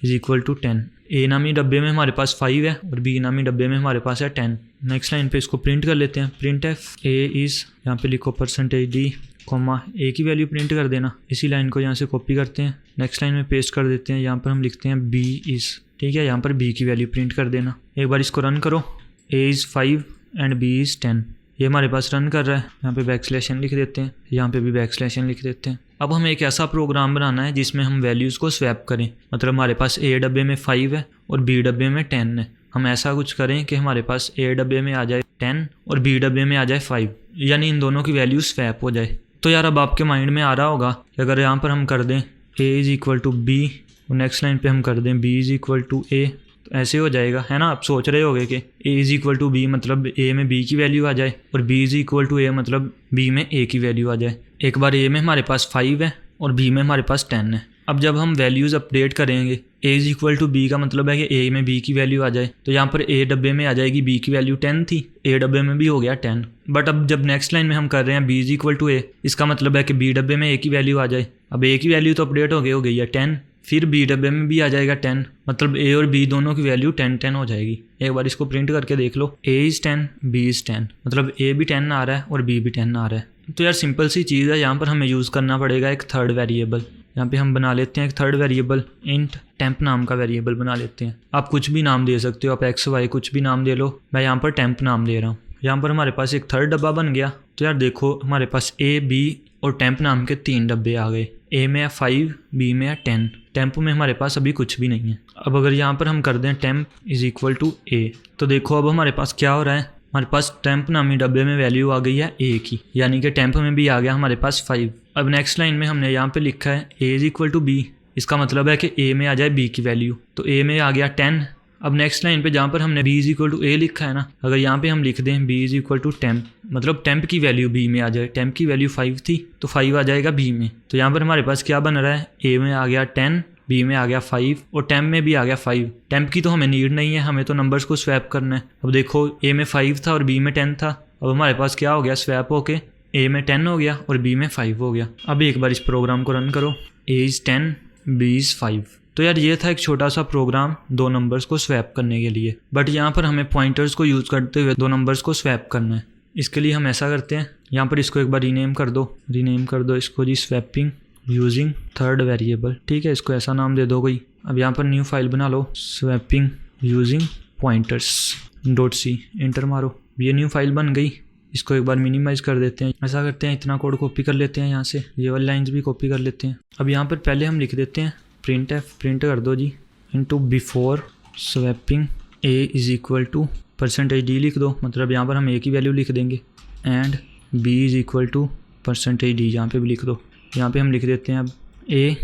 is equal to 10। a नामी डब्बे में हमारे पास 5 है और b नामी डब्बे में हमारे पास है 10। नेक्स्ट लाइन पे इसको प्रिंट कर लेते हैं, प्रिंट f a इज़, यहाँ पे लिखो %d कॉमा a की वैल्यू प्रिंट कर देना। इसी लाइन को यहाँ से कॉपी करते हैं, नेक्स्ट लाइन में पेस्ट कर देते हैं। यहाँ पर हम लिखते हैं b इज़, ठीक है, यहाँ पर b की वैल्यू प्रिंट कर देना। एक बार इसको रन करो, a is 5 and b is 10। ये हमारे पास रन कर रहा है। यहाँ पे बैकस्लैश n लिख देते हैं, यहाँ पे भी बैकस्लैश n लिख देते हैं। अब हमें एक ऐसा प्रोग्राम बनाना है जिसमें हम वैल्यूज़ को स्वैप करें। मतलब हमारे पास a डब्बे में 5 है और b डब्बे में 10 है। हम ऐसा कुछ करें कि हमारे पास a डब्बे में आ जाए 10 और b डब्बे में आ जाए 5, यानी इन दोनों की वैल्यू स्वैप हो जाए। तो यार अब आपके माइंड में आ रहा होगा कि अगर यहाँ पर हम कर दें a is equal to b और नेक्स्ट लाइन पे हम कर दें b is equal to a, तो ऐसे हो जाएगा, है ना। आप सोच रहे होगे कि a is equal to b मतलब a में b की वैल्यू आ जाए और b is equal to a मतलब b में a की वैल्यू आ जाए। एक बार a में हमारे पास 5 है और b में हमारे पास 10 है। अब जब हम वैल्यूज़ अपडेट करेंगे, a is equal to b का मतलब है कि a में b की वैल्यू आ जाए। तो यहाँ पर a डब्बे में आ जाएगी, b की वैल्यू 10 थी, a डब्बे में भी हो गया 10। बट अब जब नेक्स्ट लाइन में हम कर रहे हैं b is equal to a, इसका मतलब है कि b डब्बे में a की वैल्यू आ जाए। अब a की वैल्यू तो अपडेट हो गई है 10, फिर b डब्बे में भी आ जाएगा 10, मतलब a और b दोनों की वैल्यू 10 हो जाएगी। एक बार इसको प्रिंट करके देख लो, a इज़ 10 b इज़ 10, मतलब a भी 10 आ रहा है और b भी 10 आ रहा है। तो यार सिंपल सी चीज़ है, यहाँ पर हमें यूज़ करना पड़ेगा एक थर्ड वेरिएबल। यहाँ पे हम बना लेते हैं एक थर्ड वेरिएबल, इंट टेम्प नाम का वेरिएबल बना लेते हैं। आप कुछ भी नाम दे सकते हो, आप एक्स वाई कुछ भी नाम दे लो, मैं यहाँ पर टेम्प नाम दे रहा हूँ। यहाँ पर हमारे पास एक थर्ड डब्बा बन गया। तो यार देखो हमारे पास a b और टेम्प नाम के 3 डब्बे आ गए। a में है 5, b में है 10, टेम्प में हमारे पास अभी कुछ भी नहीं है। अब अगर यहाँ पर हम कर दें temp is equal to a, तो देखो अब हमारे पास क्या हो रहा है, हमारे पास टेम्प नामी डब्बे में वैल्यू आ गई है a की, यानी कि टेम्प में भी आ गया हमारे पास 5। अब नेक्स्ट लाइन में हमने यहाँ पे लिखा है a is equal to b, इसका मतलब है कि a में आ जाए b की वैल्यू, तो a में आ गया 10। अब नेक्स्ट लाइन पे जहाँ पर हमने b is equal to a लिखा है ना, अगर यहाँ पे हम लिख दें b is equal to temp, मतलब टेम्प की वैल्यू b में आ जाए। टेम्प की वैल्यू 5 थी तो 5 आ जाएगा b में। तो यहाँ पर हमारे पास क्या बन रहा है, a में आ गया 10, b में आ गया 5 और टेम्प में भी आ गया 5। टेम्प की तो हमें नीड नहीं है, हमें तो नंबर्स को स्वैप करना है। अब देखो a में 5 था और b में 10 था, अब हमारे पास क्या हो गया, स्वैप होके a में 10 हो गया और b में 5 हो गया। अब एक बार इस प्रोग्राम को रन करो, a इज़ 10 b इज़ 5। तो यार ये था एक छोटा सा प्रोग्राम 2 नंबर्स को स्वैप करने के लिए। बट यहाँ पर हमें पॉइंटर्स को यूज़ करते हुए 2 नंबर्स को स्वैप करना है। इसके लिए हम ऐसा करते हैं, यहाँ पर इसको एक बार रीनेम कर दो इसको जी, स्वैपिंग यूजिंग थर्ड वेरिएबल, ठीक है, इसको ऐसा नाम दे दो कोई। अब यहाँ पर न्यू फाइल बना लो, स्वैपिंग यूजिंग pointers.c, इंटर मारो। ये न्यू फाइल बन गई। इसको एक बार मिनिमाइज़ कर देते हैं। ऐसा करते हैं, इतना कोड कॉपी कर लेते हैं, यहाँ से ये वाली लाइन्स भी कॉपी कर लेते हैं। अब यहाँ पर पहले हम लिख देते हैं प्रिंट एफ, प्रिंट कर दो जी, into before swapping a is equal to %d लिख दो, मतलब यहाँ पर हम a की वैल्यू लिख देंगे, and b is equal to %d यहाँ पे भी लिख दो। यहाँ पे हम लिख देते हैं अब a,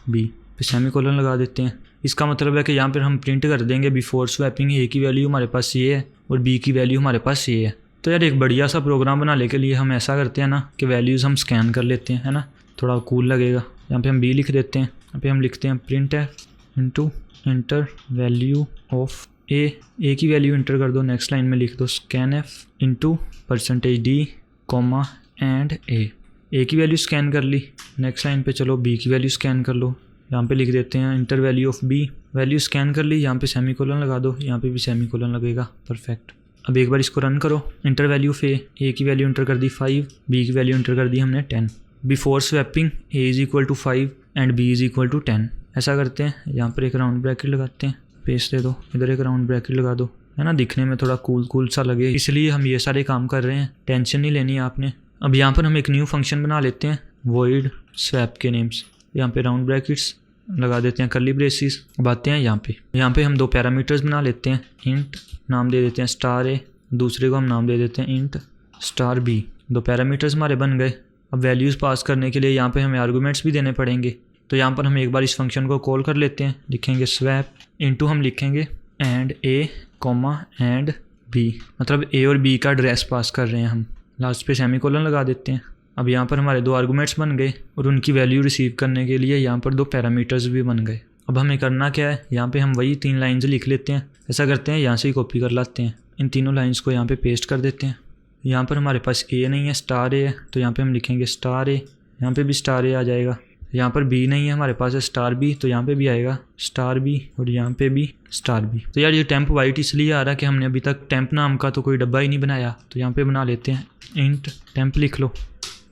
b पे सेमीकोलन लगा देते हैं। इसका मतलब है कि यहाँ पर हम प्रिंट कर देंगे बिफोर स्वैपिंग a की वैल्यू हमारे पास ये है और b की वैल्यू हमारे पास ये है। तो यार एक बढ़िया सा प्रोग्राम बनाने के लिए हम ऐसा करते हैं ना कि वैल्यूज़ हम स्कैन कर लेते हैं, है ना, थोड़ा कूल लगेगा। यहाँ पे हम b लिख देते हैं, यहाँ पे हम लिखते हैं print F into inter value of a की वैल्यू इंटर कर दो। नेक्स्ट लाइन में लिख दो scan F into %d comma and a की वैल्यू स्कैन कर ली। नेक्स्ट लाइन पे चलो b की वैल्यू स्कैन कर लो, यहाँ पे लिख देते हैं inter value of b, value scan कर ली, यहाँ पे सेमीकोलन लगा दो, यहाँ पे भी सेमीकोलन लगेगा, परफेक्ट। अब एक बार इसको रन करो, इंटर वैल्यू ऑफ a की वैल्यू इंटर कर दी 5, b की वैल्यू इंटर कर दी हमने 10। Before swapping a is equal to 5 and b is equal to 10। ऐसा करते हैं, यहाँ पर एक राउंड ब्रैकेट लगाते हैं, पेस्ट दे दो, इधर एक राउंड ब्रैकेट लगा दो, है ना, दिखने में थोड़ा कूल सा लगे, इसलिए हम ये सारे काम कर रहे हैं। टेंशन नहीं लेनी है आपने। अब यहाँ पर हम एक न्यू फंक्शन बना लेते हैं void swap के नेम्स। यहाँ पे राउंड ब्रैकेट्स लगा देते हैं, कर्ली ब्रेसिस। अब आते हैं यहाँ पे हम दो पैरामीटर्स बना लेते हैं। इंट नाम दे देते हैं स्टार ए, दूसरे को हम नाम दे देते हैं इंट स्टार बी। दो पैरामीटर्स हमारे बन गए। अब वैल्यूज़ पास करने के लिए यहाँ पे हमें आर्गूमेंट्स भी देने पड़ेंगे। तो यहाँ पर हम एक बार इस फंक्शन को कॉल कर लेते हैं। लिखेंगे स्वैप इनटू हम लिखेंगे and A comma and B, मतलब ए और बी का एड्रेस पास कर रहे हैं हम। लास्ट पे सेमीकोलन लगा देते हैं। अब यहाँ पर हमारे दो आर्गूमेंट्स बन गए और उनकी वैल्यू रिसीव करने के लिए यहाँ पर दो पैरामीटर्स भी बन गए। अब हमें करना क्या है, यहाँ पे हम वही 3 लाइन्स लिख लेते हैं। ऐसा करते हैं यहाँ से ही कॉपी कर लाते हैं, इन तीनों लाइन्स को यहाँ पे पेस्ट कर देते हैं। यहाँ पर हमारे पास ए नहीं है, स्टार ए है, तो यहाँ पे हम लिखेंगे स्टार ए। यहाँ पे भी स्टार ए आ जाएगा। यहाँ पर बी नहीं है, हमारे पास है स्टार बी, तो यहाँ पे भी आएगा स्टार बी और यहाँ पे भी स्टार बी। तो यार ये टेम्प वाइट इसलिए आ रहा है कि हमने अभी तक टेम्प नाम का तो कोई डब्बा ही नहीं बनाया, तो यहाँ पे बना लेते हैं इंट टेम्प लिख लो।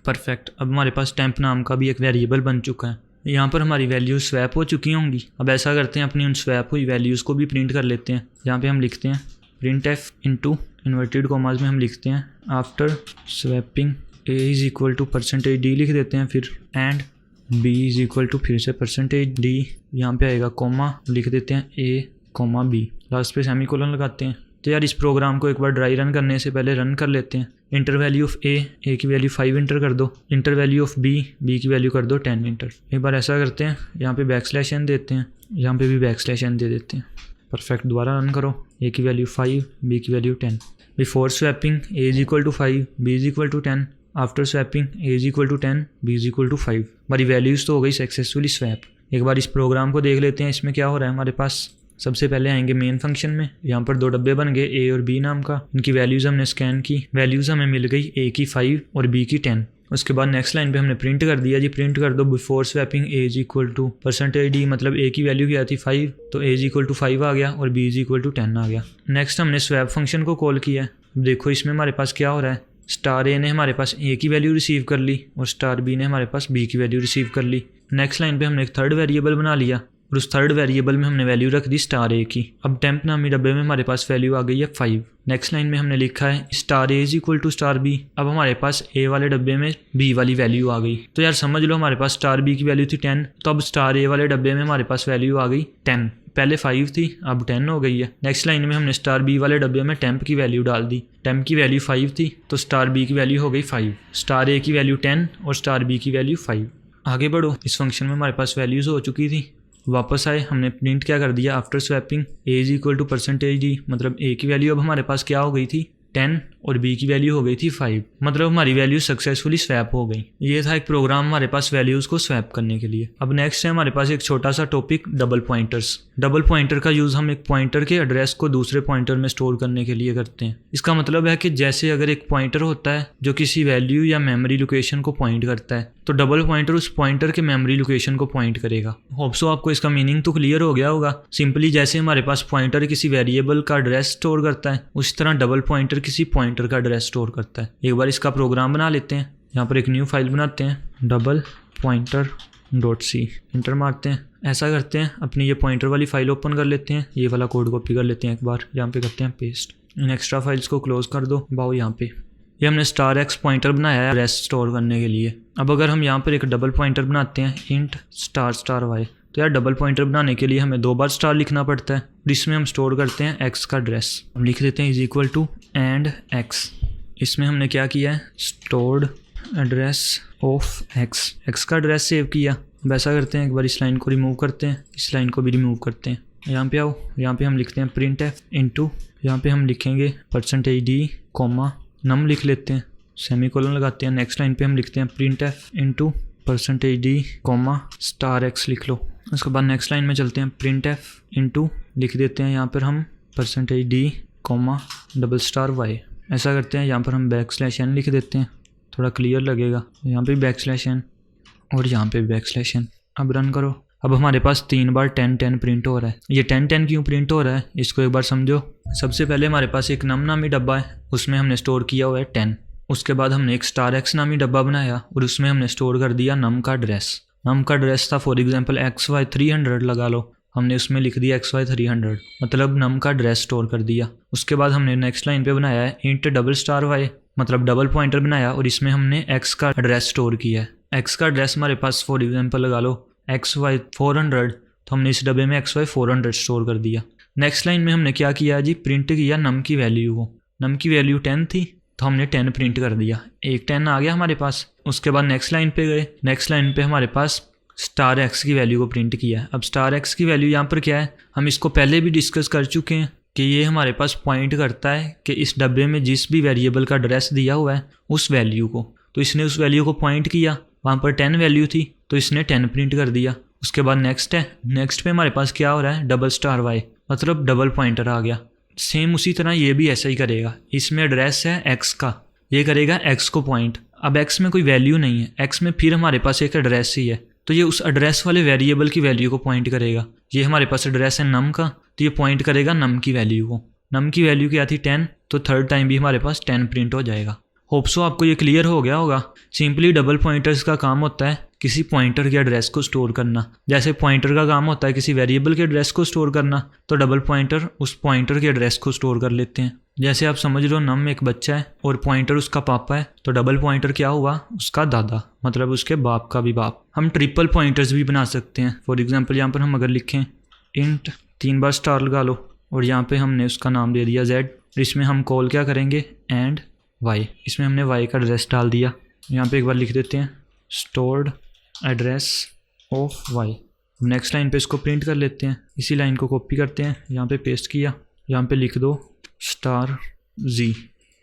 परफेक्ट। अब हमारे पास टेम्प नाम का भी एक वेरिएबल बन चुका है। यहाँ पर हमारी वैल्यूज़ स्वैप हो चुकी होंगी। अब ऐसा करते हैं अपनी उन स्वैप हुई वैल्यूज़ को भी प्रिंट कर लेते हैं। यहाँ पे हम लिखते हैं print F into inverted commas में हम लिखते हैं after swapping A is equal to percentage D लिख देते हैं, फिर and B is equal to फिर से परसेंटेज डी, यहाँ पे आएगा कॉमा, लिख देते हैं ए कॉमा बी, लास्ट पे सेमीकोलन लगाते हैं। तो यार इस प्रोग्राम को एक बार ड्राई रन करने से पहले रन कर लेते हैं। इंटर वैल्यू ऑफ ए की वैल्यू 5 इंटर कर दो। इंटर वैल्यू ऑफ बी की वैल्यू कर दो 10 इंटर। एक बार ऐसा करते हैं, यहाँ पे बैकस्लैश एन देते हैं, यहाँ पे भी बैकस्लैश एन दे देते हैं। परफेक्ट। दोबारा रन करो। ए की वैल्यू 5, बी की value 10। Before swapping A is equal to 5, B is equal to 10। After swapping A is equal to 10, B is equal to 5। हमारी वैल्यूज़ तो हो गई सक्सेसफुली स्वैप। एक बार इस प्रोग्राम को देख लेते हैं, इसमें क्या हो रहा है हमारे पास। सबसे पहले आएंगे मेन फंक्शन में। यहाँ पर 2 डब्बे बन गए ए और बी नाम का। इनकी वैल्यूज़ हमने स्कैन की, वैल्यूज़ हमें मिल गई ए की 5 और बी की 10। उसके बाद नेक्स्ट लाइन पे हमने प्रिंट कर दिया जी, प्रिंट कर दो before swapping A is equal to percentage D, मतलब ए की वैल्यू क्या थी 5, तो ए इज इक्वल टू 5 आ गया और बी इज इक्वल टू 10 आ गया। नेक्स्ट हमने स्वैप फंक्शन को कॉल किया है। देखो इसमें हमारे पास क्या हो रहा है, स्टार ए ने हमारे पास ए की वैल्यू रिसीव कर ली और स्टार बी ने हमारे पास बी की वैल्यू रिसीव कर ली। नेक्स्ट लाइन पे हमने एक थर्ड वेरिएबल बना लिया और उस थर्ड वेरिएबल में हमने वैल्यू रख दी स्टार ए की। अब टेम्प नामी डब्बे में हमारे पास वैल्यू आ गई है 5। नेक्स्ट लाइन में हमने लिखा है star A is equal to star B. अब हमारे पास ए वाले डब्बे में बी वाली वैल्यू आ गई। तो यार समझ लो हमारे पास स्टार बी की वैल्यू थी 10, तो अब स्टार ए वाले डब्बे में हमारे पास वैल्यू आ गई 10। पहले 5 थी, अब 10 हो गई है। नेक्स्ट लाइन में हमने स्टार बी वाले डब्बे में टेम्प की वैल्यू डाल दी। टेम्प की वैल्यू 5 थी, तो स्टार बी की वैल्यू हो गई 5। स्टार ए की वैल्यू 10 और स्टार बी की वैल्यू 5। आगे बढ़ो। इस फंक्शन में हमारे पास वैल्यूज़ हो चुकी थी। वापस आए, हमने प्रिंट क्या कर दिया, after swapping A is equal to percentage D, मतलब ए की वैल्यू अब हमारे पास क्या हो गई थी 10 और बी की वैल्यू हो गई थी 5, मतलब हमारी वैल्यू सक्सेसफुली स्वैप हो गई। ये था एक प्रोग्राम हमारे पास वैल्यूज़ को स्वैप करने के लिए। अब नेक्स्ट है हमारे पास एक छोटा सा topic, double pointers. Double pointer का यूज़ हम एक पॉइंटर के एड्रेस को दूसरे पॉइंटर में स्टोर करने के लिए करते हैं। इसका मतलब है कि जैसे अगर एक पॉइंटर होता है जो किसी वैल्यू या मेमोरी लोकेशन को पॉइंट करता है, तो डबल पॉइंटर उस पॉइंटर के मेमोरी लोकेशन को पॉइंट करेगा। होप सो आपको इसका मीनिंग तो क्लियर हो गया होगा। सिंपली जैसे हमारे पास पॉइंटर किसी वेरिएबल का एड्रेस स्टोर करता है, उसी तरह डबल पॉइंटर किसी पॉइंटर का एड्रेस स्टोर करता है। एक बार इसका प्रोग्राम बना लेते हैं। यहाँ पर एक न्यू फाइल बनाते हैं, double pointer dot C, enter मारते हैं। ऐसा करते हैं, अपनी ये पॉइंटर वाली फाइल ओपन कर लेते हैं, ये वाला कोड कॉपी कर लेते हैं एक बार, यहाँ पे करते हैं पेस्ट। इन एक्स्ट्रा फाइल्स को क्लोज कर दो। बाओ यहाँ पे ये हमने स्टार एक्स पॉइंटर बनाया है एड्रेस स्टोर करने के लिए। अब अगर हम यहाँ पर एक डबल पॉइंटर बनाते हैं, इंट स्टार स्टार वाई, तो यार डबल पॉइंटर बनाने के लिए हमें 2 बार स्टार लिखना पड़ता है। जिसमें हम स्टोर करते हैं एक्स का एड्रेस। हम लिख देते हैं is equal to and X. इसमें हमने क्या किया है, stored address of X, X का एड्रेस सेव किया। अब ऐसा करते हैं, एक बार इस लाइन को रिमूव करते हैं, इस लाइन को भी रिमूव करते हैं। यहाँ पे आओ, यहाँ पे हम लिखते हैं प्रिंट एफ इंटू, यहाँ पे हम लिखेंगे परसेंटेज डी कॉमा नम लिख लेते हैं, सेमीकोलन लगाते हैं। नेक्स्ट लाइन पे हम लिखते हैं print F into percentage D comma star x लिख लो। उसके बाद नेक्स्ट लाइन में चलते हैं, प्रिंट एफ इंटू लिख देते हैं यहाँ पर हम percentage D comma double star Y. ऐसा करते हैं, यहाँ पर हम बैकस्लैश एन लिख देते हैं, थोड़ा क्लियर लगेगा। यहाँ पे बैकस्लैश एन और यहाँ पे बैकस्लैश एन। अब रन करो। अब हमारे पास 3 बार 10 10 प्रिंट हो रहा है। ये 10 10 क्यों प्रिंट हो रहा है, इसको एक बार समझो। सबसे पहले हमारे पास एक नम नामी डब्बा है, उसमें हमने स्टोर किया हुआ है 10। उसके बाद हमने एक स्टार एक्स नामी डब्बा बनाया और उसमें हमने स्टोर कर दिया नम का एड्रेस। नम का एड्रेस था फॉर एग्जाम्पल XY 300 लगा लो, हमने उसमें लिख दिया XY 300, मतलब नम का एड्रेस स्टोर कर दिया। उसके बाद हमने नेक्स्ट लाइन पे बनाया है इंट डबल स्टार वाई, मतलब डबल पॉइंटर बनाया और इसमें हमने x का एड्रेस स्टोर किया है। x का एड्रेस हमारे पास फॉर एग्जांपल लगा लो XY 400, तो हमने इस डब्बे में XY 400 स्टोर कर दिया। नेक्स्ट लाइन में हमने क्या किया जी, प्रिंट किया नम की वैल्यू को। नम की वैल्यू 10 थी तो हमने 10 प्रिंट कर दिया, एक 10 आ गया हमारे पास। उसके बाद नेक्स्ट लाइन पे गए, नेक्स्ट लाइन पे हमारे पास स्टार x की वैल्यू को प्रिंट किया। अब स्टार x की वैल्यू यहाँ पर क्या है, हम इसको पहले भी डिस्कस कर चुके हैं कि ये हमारे पास पॉइंट करता है कि इस डब्बे में जिस भी वेरिएबल का एड्रेस दिया हुआ है उस वैल्यू को। तो इसने उस वैल्यू को पॉइंट किया, वहाँ पर 10 वैल्यू थी तो इसने 10 प्रिंट कर दिया। उसके बाद नेक्स्ट है, नेक्स्ट पे हमारे पास क्या हो रहा है, डबल स्टार y, मतलब डबल पॉइंटर आ गया। सेम उसी तरह ये भी ऐसा ही करेगा, इसमें एड्रेस है x का, ये करेगा x को पॉइंट। अब x में कोई वैल्यू नहीं है, x में फिर हमारे पास एक एड्रेस ही है, तो ये उस एड्रेस वाले वेरिएबल की वैल्यू को पॉइंट करेगा। ये हमारे पास एड्रेस है नम का, तो ये पॉइंट करेगा नम की वैल्यू को। नम की वैल्यू क्या थी 10, तो थर्ड टाइम भी हमारे पास 10 प्रिंट हो जाएगा। होप सो आपको ये क्लियर हो गया होगा। सिंपली डबल पॉइंटर्स का काम होता है किसी पॉइंटर के एड्रेस को स्टोर करना। जैसे पॉइंटर का काम होता है किसी वेरिएबल के एड्रेस को स्टोर करना, तो डबल पॉइंटर उस पॉइंटर के एड्रेस को स्टोर कर लेते हैं। जैसे आप समझ लो नम एक बच्चा है और पॉइंटर उसका पापा है, तो डबल पॉइंटर क्या हुआ, उसका दादा, मतलब उसके बाप का भी बाप। हम ट्रिपल पॉइंटर्स भी बना सकते हैं। फॉर एग्जांपल यहाँ पर हम अगर लिखें इंट 3 बार स्टार लगा लो और यहाँ पे हमने उसका नाम दे दिया z, इसमें हम कॉल क्या करेंगे एंड y, इसमें हमने y का एड्रेस डाल दिया। यहाँ पे एक बार लिख देते हैं stored address of y। Next line पे इसको प्रिंट कर लेते हैं, इसी लाइन को कॉपी करते हैं, यहाँ पे पेस्ट किया, यहाँ पे लिख दो स्टार z।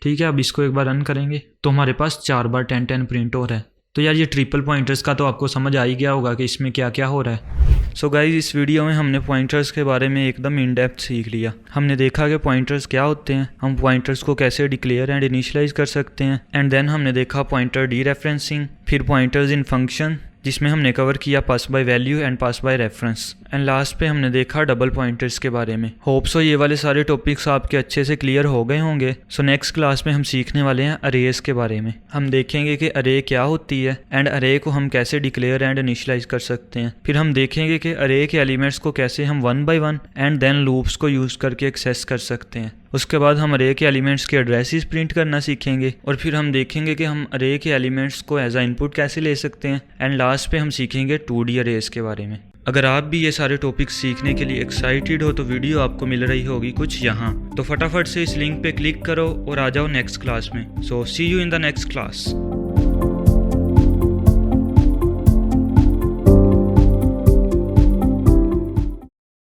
ठीक है, अब इसको एक बार रन करेंगे तो हमारे पास 4 बार 10 प्रिंट हो रहा है। तो यार ये ट्रिपल पॉइंटर्स का तो आपको समझ आ ही गया होगा कि इसमें क्या क्या हो रहा है। सो गाइज, इस वीडियो में हमने पॉइंटर्स के बारे में एकदम इन डेप्थ सीख लिया। हमने देखा कि पॉइंटर्स क्या होते हैं, हम पॉइंटर्स को कैसे डिक्लेयर एंड इनिशियलाइज कर सकते हैं, एंड देन हमने देखा पॉइंटर डीरेफरेंसिंग, फिर पॉइंटर्स इन फंक्शन जिसमें हमने कवर किया pass by value and pass by reference, and last पे हमने देखा डबल पॉइंटर्स के बारे में। होप सो ये वाले सारे टॉपिक्स आपके अच्छे से क्लियर हो गए होंगे। सो नेक्स्ट क्लास में हम सीखने वाले हैं अरेज के बारे में। हम देखेंगे कि अरे क्या होती है एंड अरे को हम कैसे डिक्लेयर एंड इनिशियलाइज कर सकते हैं। फिर हम देखेंगे कि अरे के एलिमेंट्स को कैसे हम 1 बाय 1 एंड देन लूप्स को यूज करके एक्सेस कर सकते हैं। उसके बाद हम अरे के एलिमेंट्स के एड्रेसेस प्रिंट करना सीखेंगे, और फिर हम देखेंगे कि हम अरे के एलिमेंट्स को एज अ इनपुट कैसे ले सकते हैं, एंड लास्ट पे हम सीखेंगे 2D अरेज के बारे में। अगर आप भी ये सारे टॉपिक्स सीखने के लिए एक्साइटेड हो तो वीडियो आपको मिल रही होगी कुछ यहाँ, तो फटाफट से इस लिंक पे क्लिक करो और आ जाओ नेक्स्ट क्लास में। So see you in the next class.